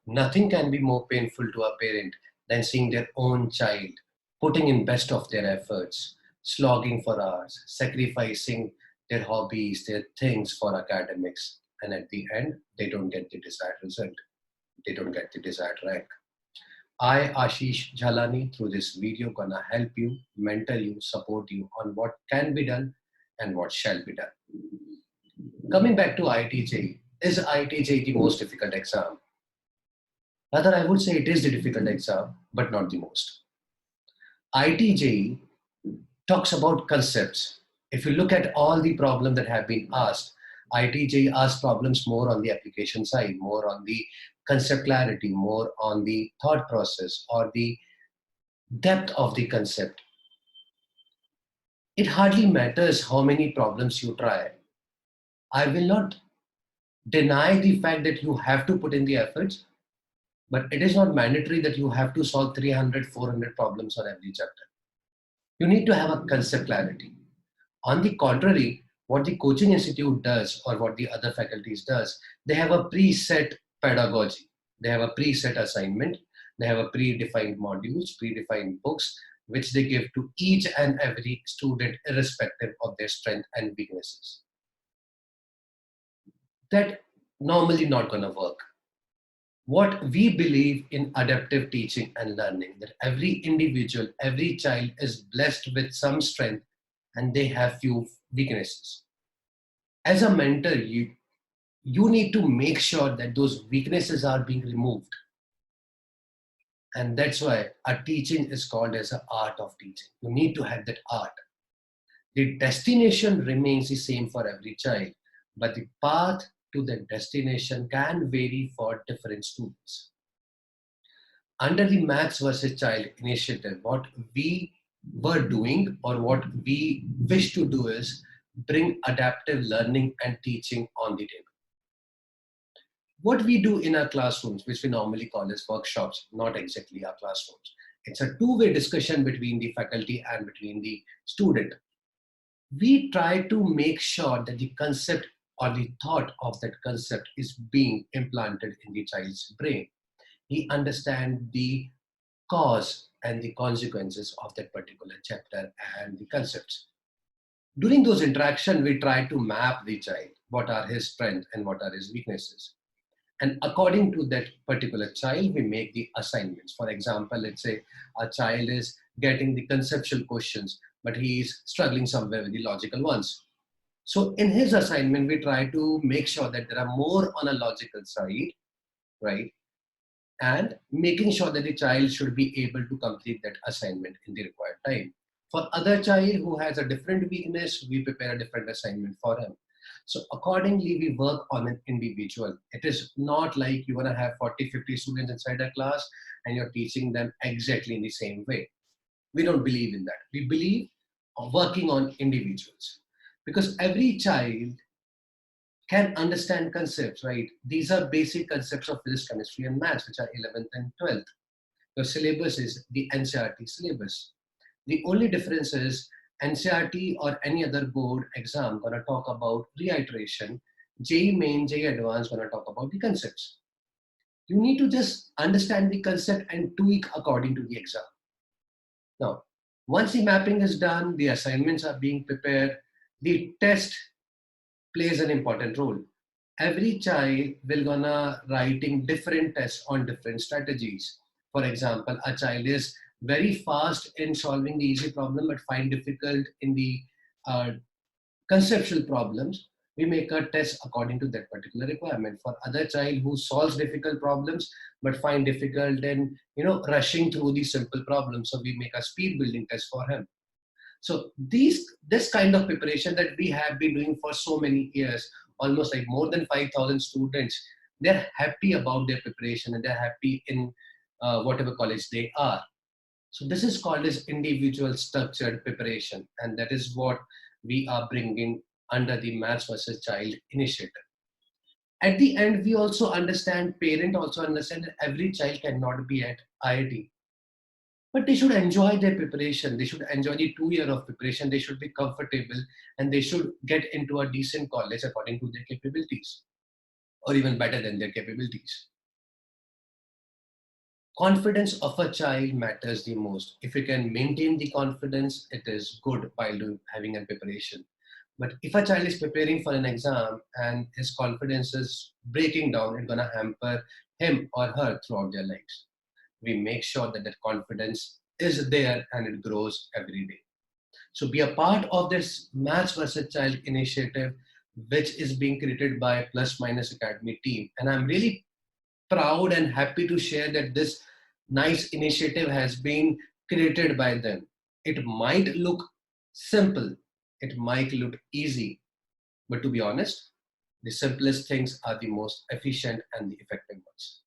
Nothing can be more painful to a parent than seeing their own child putting in best of their efforts, slogging for hours, sacrificing their hobbies, their things for academics, and at the end, they don't get the desired result. They don't get the desired rank. I, Ashish Jhalani, through this video, gonna help you, mentor you, support you on what can be done and what shall be done. Coming back to ITJ, is ITJ the most difficult exam? Rather, I would say it is the difficult exam, but not the most. ITJ talks about concepts. If you look at all the problems that have been asked, ITJ asks problems more on the application side, more on the concept clarity, more on the thought process or the depth of the concept. It hardly matters how many problems you try. I will not deny the fact that you have to put in the efforts, but it is not mandatory that you have to solve 300, 400 problems on every chapter. You need to have a concept clarity. On the contrary, what the coaching institute does or what the other faculties does, they have a preset pedagogy. They have a preset assignment. They have a predefined modules, predefined books, which they give to each and every student irrespective of their strength and weaknesses. That normally not going to work. What we believe in adaptive teaching and learning, that every individual, every child is blessed with some strength and they have few weaknesses. As a mentor, you need to make sure that those weaknesses are being removed. And that's why a teaching is called as an art of teaching. You need to have that art. The destination remains the same for every child, but the path to the destination can vary for different students. Under the Maths versus Child initiative, what we were doing or what we wish to do is bring adaptive learning and teaching on the table. What we do in our classrooms, which we normally call as workshops, not exactly our classrooms. It's a two-way discussion between the faculty and between the student. We try to make sure that the concept or the thought of that concept is being implanted in the child's brain. He understands the cause and the consequences of that particular chapter and the concepts. During those interactions, we try to map the child, what are his strengths and what are his weaknesses. And according to that particular child, we make the assignments. For example, let's say a child is getting the conceptual questions, but he is struggling somewhere with the logical ones. So in his assignment, we try to make sure that there are more on a logical side, right? And making sure that the child should be able to complete that assignment in the required time. For other child who has a different weakness, we prepare a different assignment for him. So accordingly, we work on an individual. It is not like you're going to have 40, 50 students inside a class and you're teaching them exactly in the same way. We don't believe in that. We believe of working on individuals because every child can understand concepts, right? These are basic concepts of physics, chemistry, and maths, which are 11th and 12th. Your syllabus is the NCERT syllabus. The only difference is NCERT or any other board exam gonna talk about reiteration. JEE Main, JEE Advanced gonna talk about the concepts. You need to just understand the concept and tweak according to the exam. Now, once the mapping is done, the assignments are being prepared, the test plays an important role. Every child will gonna writing different tests on different strategies. For example, a child is very fast in solving the easy problem but find difficult in the uh, conceptual problems. We make a test according to that particular requirement. For other child who solves difficult problems but find difficult in rushing through the simple problems, so we make a speed building test for him. So this kind of preparation that we have been doing for so many years, almost like more than 5,000 students, they're happy about their preparation and they're happy in whatever college they are. So this is called as individual structured preparation, and that is what we are bringing under the Maths versus Child initiative. At the end, we also understand, parent also understand that every child cannot be at IIT. But they should enjoy their preparation. They should enjoy the 2 year of preparation. They should be comfortable and they should get into a decent college according to their capabilities or even better than their capabilities. confidence of a child matters the most. If you can maintain the confidence, it is good while having a preparation. But if a child is preparing for an exam and his confidence is breaking down, it's going to hamper him or her throughout their lives. We make sure that that confidence is there and it grows every day. So be a part of this Maths versus Child initiative, which is being created by Plus Minus Academy team. And I'm really proud and happy to share that this nice initiative has been created by them. It might look simple, it might look easy, but to be honest, the simplest things are the most efficient and the effective ones.